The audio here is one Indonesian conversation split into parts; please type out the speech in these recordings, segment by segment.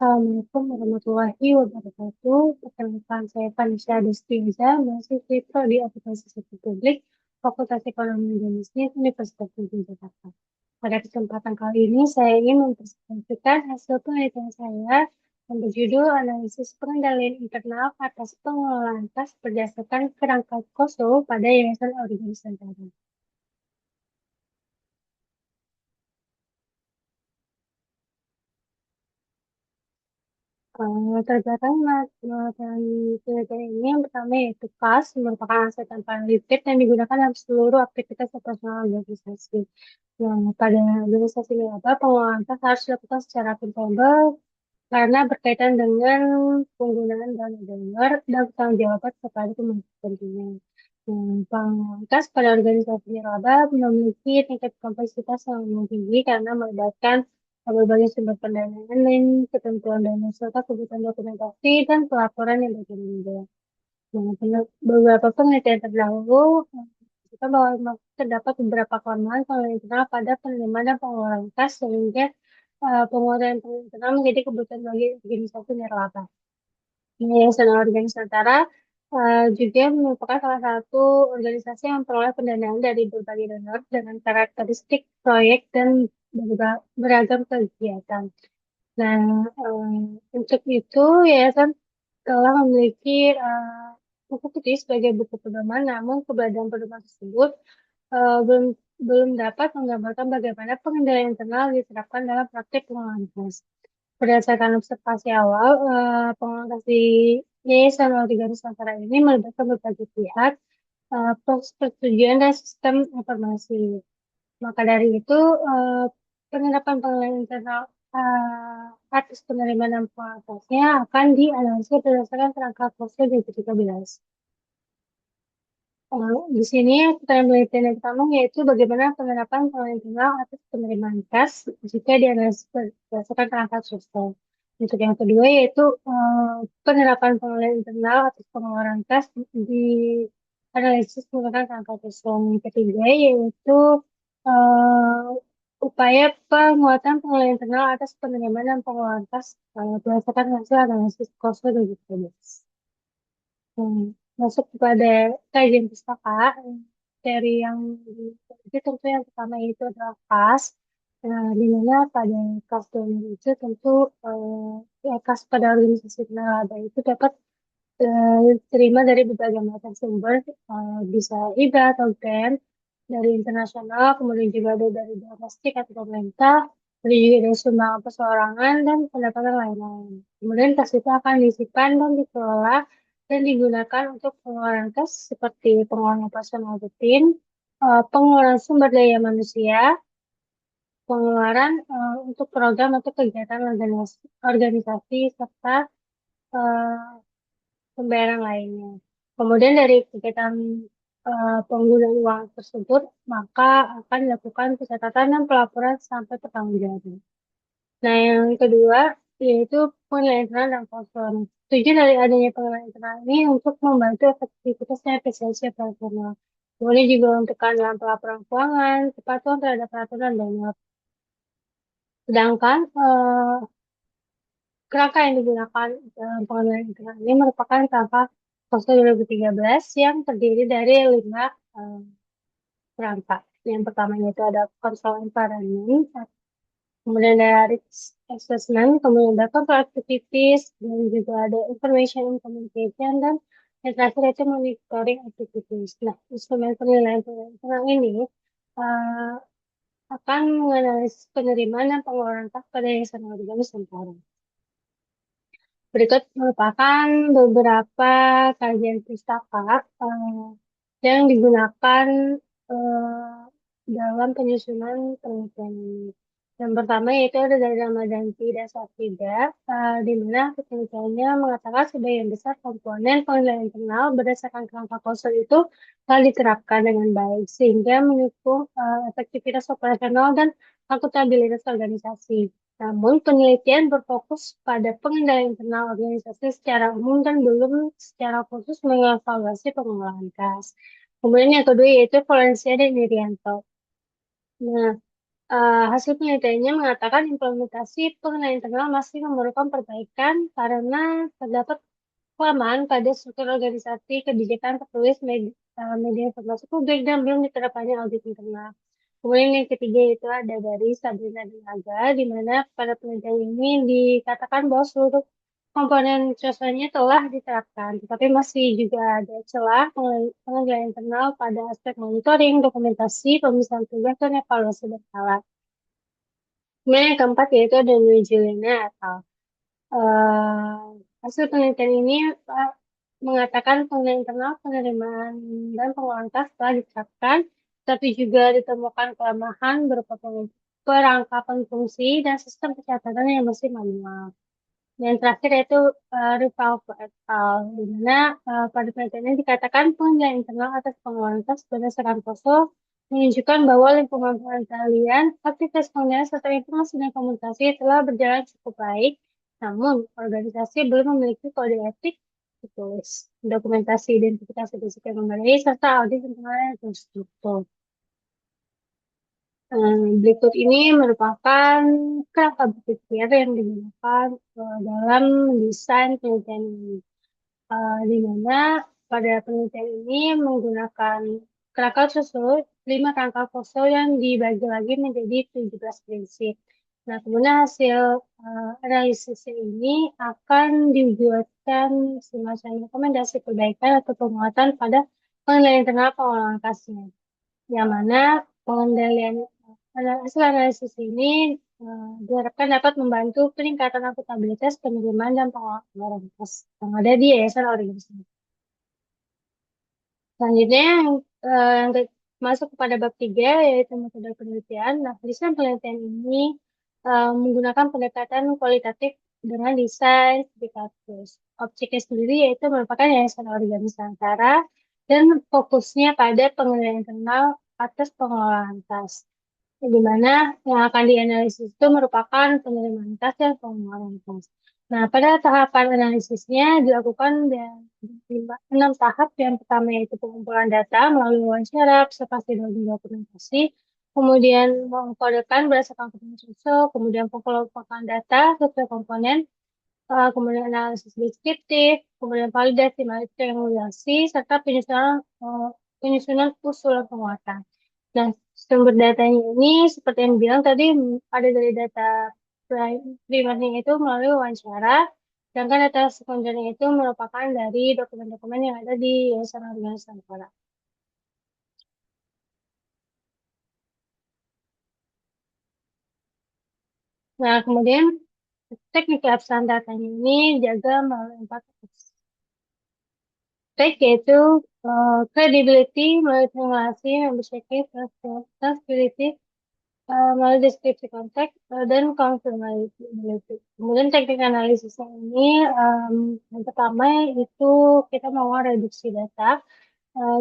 Assalamualaikum warahmatullahi wabarakatuh. Perkenalkan saya Vanessa Destiza, mahasiswi Prodi Aplikasi Sipil Publik, Fakultas Ekonomi dan Bisnis Universitas Negeri Jakarta. Pada kesempatan kali ini, saya ingin mempresentasikan hasil penelitian saya yang berjudul Analisis Pengendalian Internal atas Pengelolaan Kas berdasarkan kerangka KOSO pada Yayasan Organisasi Nusantara. Terkadang materi penelitian ini yang pertama yaitu KAS merupakan aset tanpa limited yang digunakan dalam seluruh aktivitas operasional organisasi. Nah, pada organisasi laba, pengelolaan kas harus dilakukan secara akuntabel karena berkaitan dengan penggunaan dana donor dan tanggung jawab kepada pemangku kepentingan. Pengelolaan kas pada organisasi laba memiliki tingkat kompleksitas yang tinggi karena melibatkan berbagai sumber pendanaan dan ketentuan dana serta kebutuhan dokumentasi dan pelaporan yang berbeda. Nah, beberapa penelitian terdahulu kita bahwa terdapat beberapa kelemahan pengelolaan internal pada penerimaan dan pengeluaran kas sehingga pengeluaran internal menjadi kebutuhan bagi organisasi nirlaba. Yayasan Organisasi Nusantara juga merupakan salah satu organisasi yang memperoleh pendanaan dari berbagai donor dengan karakteristik proyek dan beragam kegiatan. Nah, untuk itu yayasan telah memiliki buku putih sebagai buku pedoman, namun keberadaan pedoman tersebut belum belum dapat menggambarkan bagaimana pengendalian internal diterapkan dalam praktik pengelolaan kas. Berdasarkan observasi awal, pengelolaan Yayasan Organisasi Nusantara ini melibatkan berbagai pihak, proses persetujuan dan sistem informasi. Maka dari itu, penerapan pengelolaan internal atas penerimaan dan pengatasnya akan dianalisis berdasarkan kerangka KOSO 2013. Di sini pertanyaan penelitian yang pertama yaitu bagaimana penerapan pengelolaan internal atas penerimaan kas jika dianalisis berdasarkan kerangka KOSO. Untuk yang kedua yaitu penerapan pengelolaan internal atas pengeluaran kas di analisis menggunakan kerangka KOSO. Yang ketiga yaitu eh, upaya penguatan pengelolaan internal atas penerimaan dan pengeluaran kas berdasarkan hasil analisis KOSO 2013. Masuk kepada kajian pustaka dari yang itu tentu yang pertama itu adalah kas. Nah, di mana pada kas donor itu tentu ya, kas pada organisasi penelaba itu dapat diterima dari berbagai macam sumber, bisa hibah atau grant dari internasional, kemudian juga ada dari domestik atau pemerintah, ada juga dari sumbangan perseorangan dan pendapatan lain-lain. Kemudian kas itu akan disimpan dan dikelola dan digunakan untuk pengeluaran kas seperti pengeluaran operasional rutin, pengeluaran sumber daya manusia, pengeluaran untuk program atau kegiatan organisasi serta eh, pembayaran lainnya. Kemudian dari kegiatan penggunaan uang tersebut, maka akan dilakukan pencatatan dan pelaporan sampai pertanggungjawaban. Nah, yang kedua yaitu penilaian internal dan konselor. Tujuan dari adanya penilaian internal ini untuk membantu efektivitas dan efisiensi operasional. Kemudian juga untuk dalam pelaporan keuangan, kepatuhan terhadap peraturan donor. Sedangkan kerangka yang digunakan dalam pengelolaan internal ini merupakan kerangka KOSO 2013 yang terdiri dari 5 kerangka. Yang pertama itu ada control environment, kemudian ada risk assessment, kemudian ada control activities, dan juga ada information and communication, dan yang terakhir itu monitoring activities. Nah, instrumen penilaian internal ini uh, akan menganalisis penerimaan dan pengeluaran kas pada yayasan organisasi Nusantara. Berikut merupakan beberapa kajian pustaka yang digunakan eh, dalam penyusunan penelitian ini. Yang pertama yaitu ada dari Ramadanti dan Safida, di mana penelitiannya mengatakan sebagian besar komponen penilaian internal berdasarkan kerangka KOSO itu telah diterapkan dengan baik, sehingga mendukung efektivitas operasional dan akuntabilitas organisasi. Namun, penelitian berfokus pada pengendalian internal organisasi secara umum dan belum secara khusus mengevaluasi pengelolaan kas. Kemudian yang kedua yaitu Valencia dan Irianto. Nah, Hasil penelitiannya mengatakan implementasi pengenalan internal masih memerlukan perbaikan karena terdapat kelemahan pada struktur organisasi kebijakan tertulis media informasi publik dan belum diterapkannya audit internal. Kemudian yang ketiga itu ada dari Sabrina Dinaga, di mana pada penelitian ini dikatakan bahwa seluruh komponen CSR-nya telah diterapkan, tetapi masih juga ada celah pengendalian internal pada aspek monitoring, dokumentasi, pemisahan tugas, dan evaluasi berkala. Kemudian yang keempat yaitu ada New Zealand atau hasil penelitian ini mengatakan pengenalan internal, penerimaan dan pengelolaan kas telah diterapkan, tapi juga ditemukan kelemahan berupa perangkapan fungsi dan sistem pencatatan yang masih manual. Dan terakhir yaitu Rivalvo et al. Di mana pada penelitian ini dikatakan penilaian internal atas pengelolaan tas berdasarkan POSO menunjukkan bahwa lingkungan pengendalian, aktivitas pengendalian serta informasi dan komunikasi telah berjalan cukup baik. Namun, organisasi belum memiliki kode etik tertulis, dokumentasi identifikasi risiko yang memadai, serta audit internal yang terstruktur. Berikut ini merupakan kerangka berpikir yang digunakan dalam desain penelitian ini. Di mana pada penelitian ini menggunakan kerangka susul, 5 kerangka fosil yang dibagi lagi menjadi 17 prinsip. Nah, kemudian hasil analisis ini akan dibuatkan semacam rekomendasi perbaikan atau penguatan pada pengendalian internal pengelolaan kasnya. Yang mana pengendalian hasil analisis ini diharapkan dapat membantu peningkatan akuntabilitas penerimaan dan pengelolaan kas yang ada di yayasan organisasi. Selanjutnya yang masuk kepada bab 3 yaitu metode penelitian. Nah, desain penelitian ini menggunakan pendekatan kualitatif dengan desain indikator. Objeknya sendiri yaitu merupakan yayasan organisasi Nusantara dan fokusnya pada pengendalian internal atas pengelolaan kas di mana yang akan dianalisis itu merupakan penerimaan tas dan pengeluaran tas. Nah, pada tahapan analisisnya dilakukan dari 6 tahap. Yang pertama yaitu pengumpulan data melalui wawancara, observasi, dan dokumentasi. Kemudian mengkodekan berdasarkan kebutuhan sosial, kemudian pengelompokan data sesuai komponen, kemudian analisis deskriptif, kemudian validasi triangulasi, serta penyusunan usulan penguatan. Nah, sumber datanya ini seperti yang bilang tadi ada dari data primernya itu melalui wawancara, sedangkan data sekundernya itu merupakan dari dokumen-dokumen yang ada di Yayasan Organisasi Nusantara. Nah, kemudian teknik pelaksanaan datanya ini jaga melalui 4 aspek, yaitu credibility melalui simulasi, membership, transparency, melalui deskripsi konteks dan confirmability. Kemudian teknik analisisnya ini yang pertama itu kita mau reduksi data,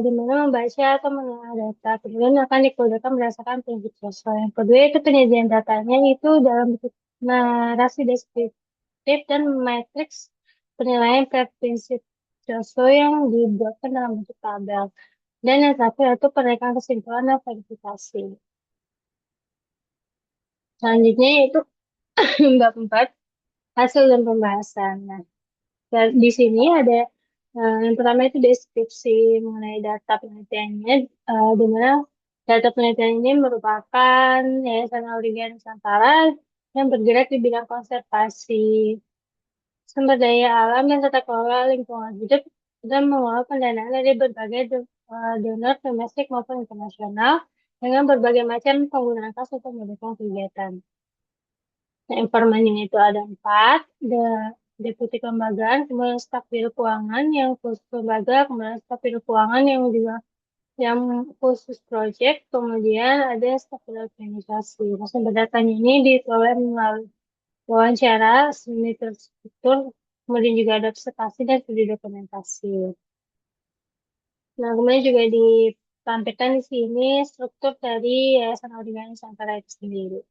di mana membaca atau mengolah data. Kemudian akan dikeluarkan berdasarkan prinsip sosial. Yang kedua itu penyediaan datanya itu dalam bentuk narasi deskriptif dan matriks penilaian per prinsip sosial yang dibuatkan dalam bentuk tabel. Dan yang terakhir itu penerimaan kesimpulan dan verifikasi. Selanjutnya itu bab 4, hasil dan pembahasan. Nah, di sini ada yang pertama itu deskripsi mengenai data penelitiannya, di mana data penelitian ini merupakan Yayasan Aurelia Nusantara yang bergerak di bidang konservasi sumber daya alam dan tata kelola lingkungan hidup dan mengelola pendanaan dari berbagai donor domestik maupun internasional dengan berbagai macam penggunaan kas untuk mendukung kegiatan. Nah, informannya itu ada 4, ada deputi kelembagaan, kemudian staf biro keuangan yang khusus lembaga, kemudian staf biro keuangan yang juga yang khusus proyek, kemudian ada staf biro organisasi. Nah, sumber datanya ini diperoleh melalui wawancara, seni terstruktur, kemudian juga ada presentasi dan studi dokumentasi. Nah, kemudian juga ditampilkan di sini struktur dari Yayasan Aurelia Nusantara itu sendiri.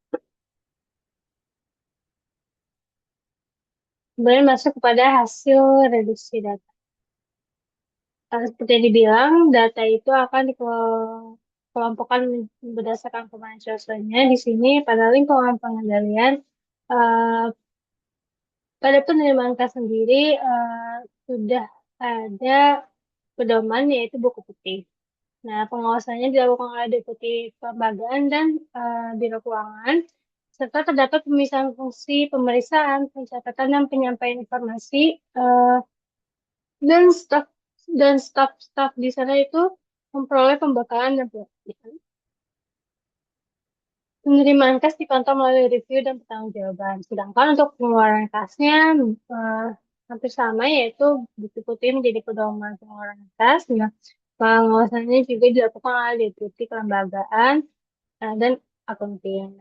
Kemudian masuk kepada hasil reduksi data. Seperti yang dibilang, data itu akan kelompokan berdasarkan komponen sosialnya. Di sini pada lingkungan pengendalian, eh, pada penerimaan kas sendiri sudah ada pedoman yaitu buku putih. Nah, pengawasannya dilakukan oleh Deputi Pelembagaan dan Biro Keuangan, serta terdapat pemisahan fungsi pemeriksaan, pencatatan, dan penyampaian informasi, eh, dan staf di sana itu memperoleh pembekalan dan pelatihan. Penerimaan kas dipantau melalui review dan pertanggungjawaban. Sedangkan untuk pengeluaran kasnya eh, hampir sama, yaitu bukti putih menjadi pedoman pengeluaran kas. Nah, pengawasannya juga dilakukan oleh Deputi Kelembagaan dan akunting.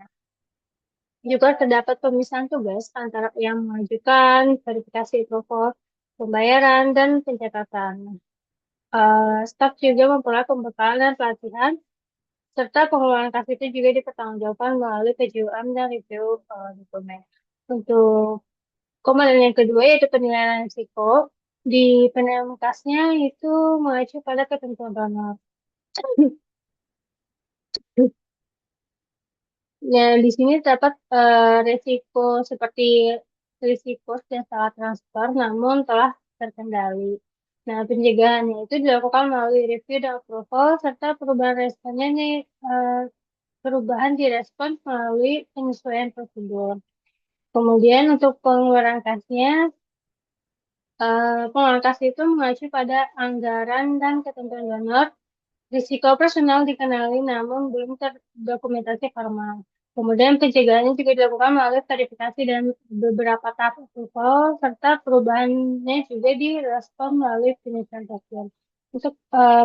Juga terdapat pemisahan tugas antara yang mengajukan verifikasi approval, pembayaran, dan pencatatan. Staf juga memperoleh pembekalan dan pelatihan, serta pengelolaan kas itu juga dipertanggungjawabkan melalui kejiwaan dan review dokumen. Untuk komponen yang kedua yaitu penilaian risiko. Di penilaian kasnya itu mengacu pada ketentuan donor. Ya, di sini terdapat risiko seperti risiko dan salah transfer, namun telah terkendali. Nah, pencegahannya itu dilakukan melalui review dan approval, serta perubahan responnya nih, perubahan direspon melalui penyesuaian prosedur. Kemudian untuk pengeluaran kasnya, pengeluaran kas itu mengacu pada anggaran dan ketentuan donor. Risiko personal dikenali namun belum terdokumentasi formal. Kemudian pencegahannya juga dilakukan melalui verifikasi dan beberapa tahap approval, serta perubahannya juga direspon melalui penyesuaian prosedur. Untuk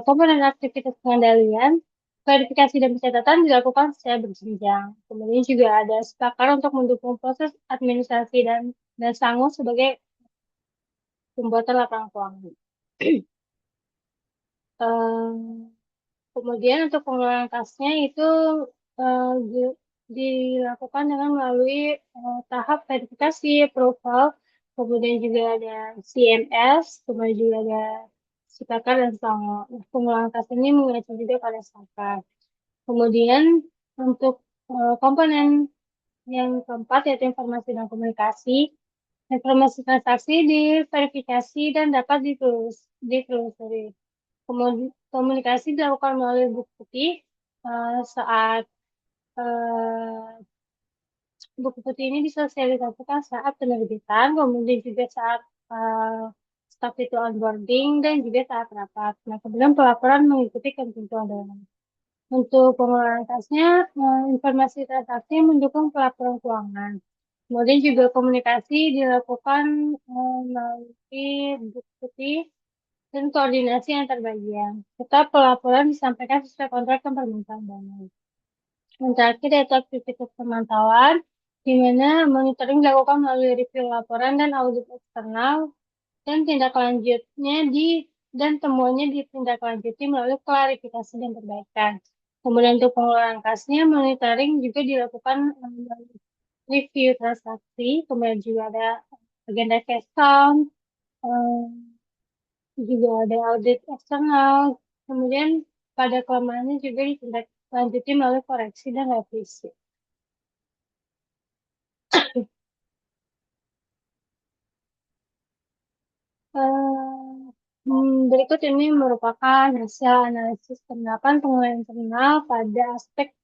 komponen aktivitas pengendalian, verifikasi dan pencatatan dilakukan secara berjenjang. Kemudian juga ada sepakat untuk mendukung proses administrasi dan sangu sebagai pembuatan laporan keuangan. Em, Kemudian untuk pengelolaan kasnya itu dilakukan dengan melalui tahap verifikasi, approval, kemudian juga ada CMS, kemudian juga ada sipakan dan sango. Nah, pengelolaan kas ini mengacu juga pada sipakan. Kemudian untuk komponen yang keempat yaitu informasi dan komunikasi. Informasi transaksi diverifikasi dan dapat ditelusuri. Komunikasi dilakukan melalui buku putih saat buku putih ini disosialisasikan saat penerbitan, kemudian juga saat uh, staf itu onboarding dan juga saat rapat. Nah, kemudian pelaporan mengikuti ketentuan dalam. Untuk pengelolaan kasnya, informasi transaksi mendukung pelaporan keuangan. Kemudian juga komunikasi dilakukan melalui buku putih dan koordinasi antar bagian. Tetap pelaporan disampaikan sesuai kontrak dan permintaan dana. Yang terakhir yaitu aktivitas pemantauan, di mana monitoring dilakukan melalui review laporan dan audit eksternal, dan tindak lanjutnya dan temuannya ditindaklanjuti melalui klarifikasi dan perbaikan. Kemudian untuk pengelolaan kasnya, monitoring juga dilakukan melalui review transaksi, kemudian juga ada agenda cash count, juga ada audit eksternal, kemudian pada kelemahannya juga ditindaklanjuti melalui koreksi dan revisi. Berikut ini merupakan hasil analisis penerapan pengelolaan internal pada aspek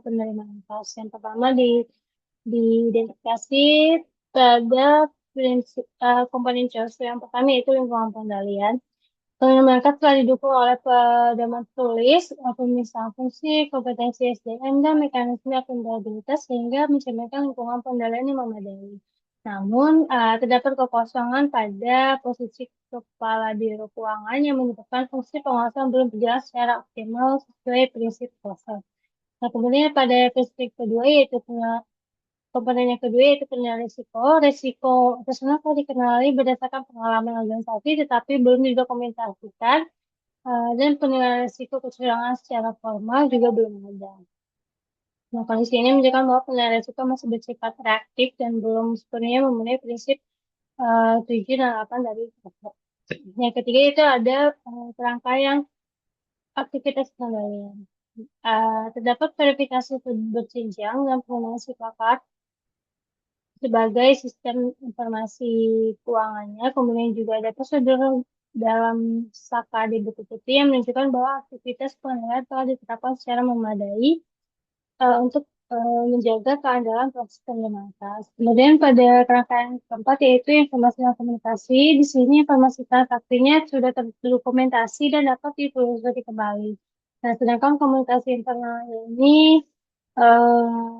penerimaan kas. Yang pertama diidentifikasi pada prinsip komponen COS yang pertama yaitu lingkungan pengendalian. Pengembangan telah didukung oleh pedoman tulis, pemisahan fungsi, kompetensi SDM, dan mekanisme akuntabilitas sehingga mencerminkan lingkungan pengendalian yang memadai. Namun, terdapat kekosongan pada posisi Kepala Biro Keuangan yang menyebabkan fungsi pengawasan belum berjalan secara optimal sesuai prinsip proses. Nah, kemudian pada prinsip kedua yaitu komponen yang kedua yaitu penilaian risiko. Risiko personal telah dikenali berdasarkan pengalaman organisasi tetapi belum didokumentasikan dan penilaian risiko kecurangan secara formal juga belum ada. Nah, kondisi ini menunjukkan bahwa penilaian risiko masih bersifat reaktif dan belum sepenuhnya memenuhi prinsip 7 dan 8 dari pokok. Yang ketiga itu ada rangkaian aktivitas pengendalian. Terdapat verifikasi berjenjang dan penggunaan siklopar sebagai sistem informasi keuangannya. Kemudian juga ada prosedur dalam Saka di buku putih yang menunjukkan bahwa aktivitas pengenalan telah ditetapkan secara memadai untuk menjaga keandalan proses penerimaan kas. Kemudian pada rangkaian keempat yaitu informasi dan komunikasi. Di sini informasi transaksinya sudah terdokumentasi dan dapat ditelusuri kembali. Nah, sedangkan komunikasi internal ini eh,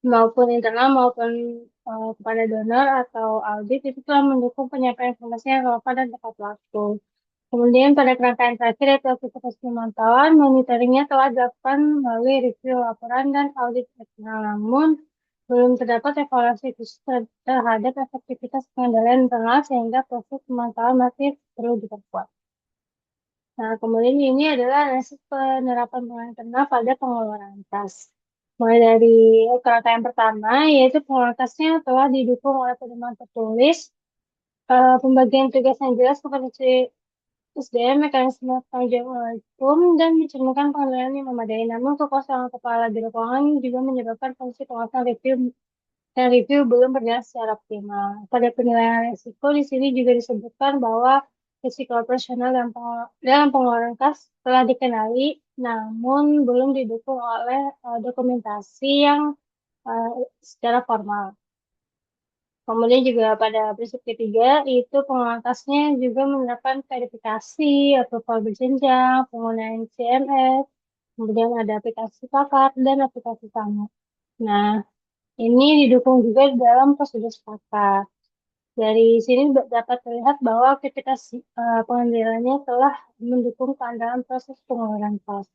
maupun internal maupun kepada donor atau audit itu telah mendukung penyampaian informasi yang relevan dan tepat waktu. Kemudian pada rangkaian terakhir yaitu aktivitas pemantauan, monitoringnya telah dilakukan melalui review laporan dan audit eksternal. Namun, belum terdapat evaluasi khusus terhadap efektivitas pengendalian internal sehingga proses pemantauan masih perlu diperkuat. Nah, kemudian ini adalah analisis penerapan pengelolaan internal pada pengeluaran kas. Mulai dari kerangka yang pertama, yaitu pengelolaan kasnya telah didukung oleh pedoman tertulis, pembagian tugas yang jelas kepada SDM, mekanisme tanggung jawab hukum, dan mencerminkan pengendalian yang memadai. Namun, kekosongan kepala biro keuangan juga menyebabkan fungsi pengawasan review belum berjalan secara optimal. Pada penilaian risiko, di sini juga disebutkan bahwa risiko operasional dalam pengeluaran kas telah dikenali, namun belum didukung oleh dokumentasi yang eh, secara formal. Kemudian juga pada prinsip ketiga, itu pengatasnya juga menerapkan verifikasi, approval berjenjang, penggunaan CMS, kemudian ada aplikasi kakak dan aplikasi tamu. Nah, ini didukung juga dalam prosedur sepakat. Dari sini dapat terlihat bahwa aktivitas pengambilannya telah mendukung keandalan proses pengeluaran kas.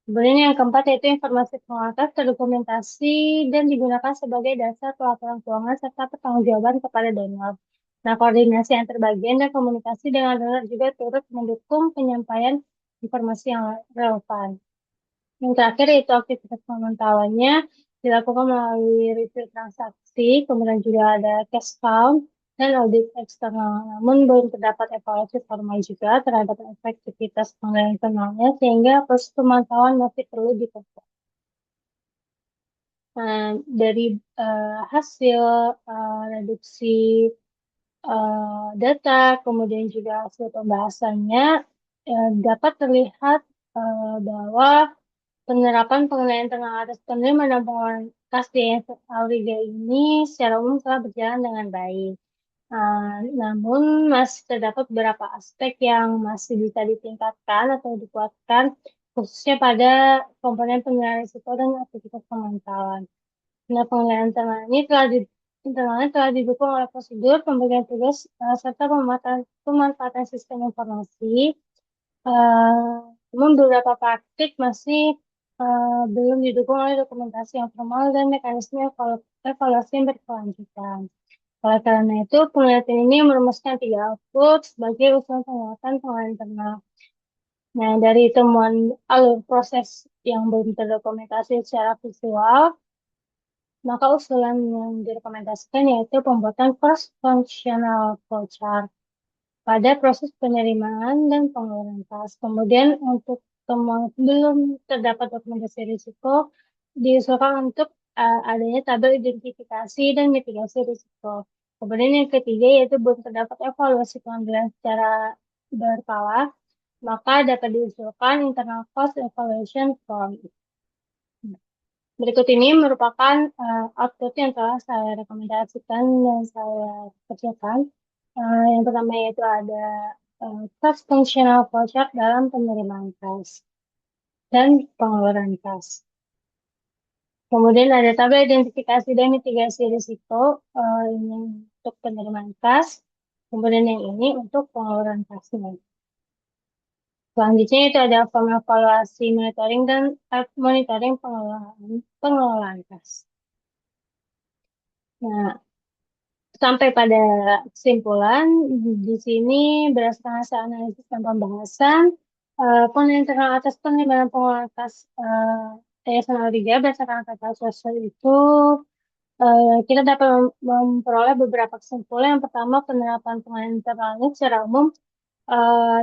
Kemudian yang keempat yaitu informasi pengeluaran terdokumentasi dan digunakan sebagai dasar pelaporan keuangan serta pertanggungjawaban kepada donor. Nah, koordinasi antar bagian dan komunikasi dengan donor juga turut mendukung penyampaian informasi yang relevan. Yang terakhir yaitu aktivitas pemantauannya dilakukan melalui review transaksi, kemudian juga ada cash count dan audit eksternal. Namun belum terdapat evaluasi formal juga terhadap efektivitas pengelolaan internalnya sehingga proses pemantauan masih perlu diperkuat. Nah, dari hasil reduksi data, kemudian juga hasil pembahasannya dapat terlihat bahwa penerapan pengelolaan internal atas penerimaan dan pengeluaran kas di Auriga ini secara umum telah berjalan dengan baik. Namun masih terdapat beberapa aspek yang masih bisa ditingkatkan atau dikuatkan, khususnya pada komponen penilaian risiko dan aktivitas pemantauan. Nah, pengelolaan internalnya telah didukung oleh prosedur, pembagian tugas, serta pemanfaatan sistem informasi. Namun beberapa praktik masih belum didukung oleh dokumentasi yang formal dan mekanisme evaluasi yang berkelanjutan. Oleh karena itu, penelitian ini merumuskan 3 output sebagai usulan penguatan pengelolaan internal. Nah, dari temuan alur proses yang belum terdokumentasi secara visual, maka usulan yang direkomendasikan yaitu pembuatan cross-functional flowchart pada proses penerimaan dan pengeluaran kas. Kemudian untuk temuan belum terdapat dokumentasi risiko, diusulkan untuk adanya tabel identifikasi dan mitigasi risiko. Kemudian yang ketiga yaitu belum terdapat evaluasi pengambilan secara berkala, maka dapat diusulkan internal cost evaluation form. Berikut ini merupakan output yang telah saya rekomendasikan dan saya kerjakan. Yang pertama yaitu ada cross functional flowchart dalam penerimaan kas dan pengeluaran kas. Kemudian ada tabel identifikasi dan mitigasi risiko ini untuk penerimaan kas. Kemudian yang ini untuk pengeluaran kasnya. Selanjutnya itu ada form evaluasi monitoring dan monitoring pengelolaan kas. Nah, sampai pada kesimpulan di sini berdasarkan hasil analisis dan pembahasan penilaian internal atas penerimaan pengelolaan kas Yayasan Audiga berdasarkan kata sosial itu kita dapat memperoleh beberapa kesimpulan. Yang pertama, penerapan pengelolaan internalnya secara umum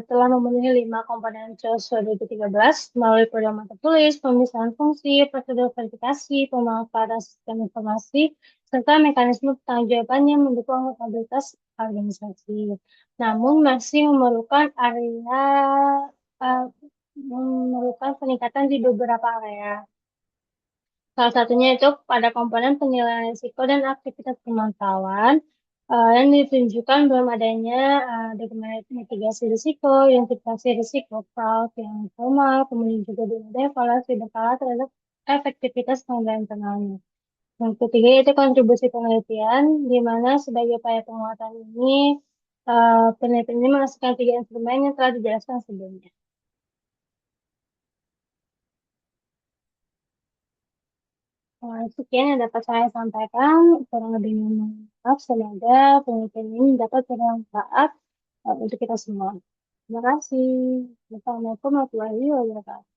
telah memenuhi 5 komponen COSO 2013 melalui pedoman tertulis, pemisahan fungsi, prosedur verifikasi, pemanfaatan sistem informasi, serta mekanisme pertanggungjawaban yang mendukung akuntabilitas organisasi. Namun masih uh, memerlukan peningkatan di beberapa area. Salah satunya itu pada komponen penilaian risiko dan aktivitas pemantauan yang ditunjukkan belum adanya dokumen mitigasi risiko, identifikasi risiko, fraud yang formal, kemudian juga belum ada evaluasi berkala terhadap efektivitas pengendalian internalnya. Yang ketiga itu kontribusi penelitian, di mana sebagai upaya penguatan ini, penelitian ini menghasilkan 3 instrumen yang telah dijelaskan sebelumnya. Sekian yang dapat saya sampaikan, kurang lebihnya mohon maaf. Semoga penelitian ini dapat bermanfaat untuk kita semua. Terima kasih. Wassalamualaikum warahmatullahi wabarakatuh.